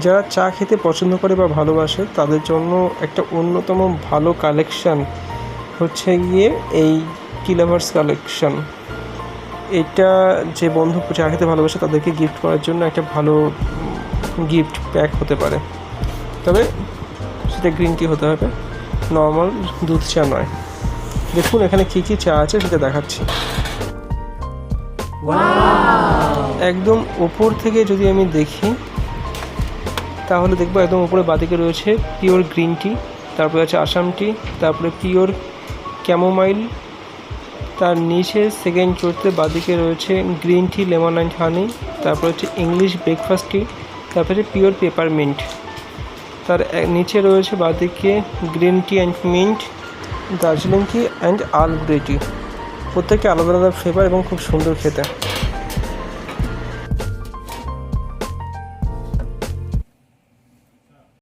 যারা চা খেতে পছন্দ করে বা ভালোবাসে তাদের জন্য একটা অন্যতম ভালো কালেকশান হচ্ছে গিয়ে এই টি লাভার্স কালেকশান। এটা যে বন্ধু চা খেতে ভালোবাসে তাদেরকে গিফট করার জন্য একটা ভালো গিফট প্যাক হতে পারে, তবে সেটা গ্রিন টি হতে হবে, নর্মাল দুধ চা নয়। দেখুন এখানে কী কী চা আছে সেটা দেখাচ্ছি। একদম ওপর থেকে যদি আমি দেখি তাহলে দেখবো একদম উপরে বাঁদিকে রয়েছে পিওর গ্রিন টি, তারপরে আছে আসাম টি, তারপরে পিওর ক্যামোমাইল, তার নিচে সেকেন্ড চড়তে বাঁদিকে রয়েছে green tea lemon and honey, তারপরে হচ্ছে ইংলিশ ব্রেকফাস্ট টি, তারপরে পিওর পেপারমিন্ট, তার নিচে রয়েছে বাঁদিকে green tea and mint, Darjeeling tea and Earl Grey tea. প্রত্যেকটা আলাদা আলাদা ফ্লেভার এবং খুব সুন্দর খেতে।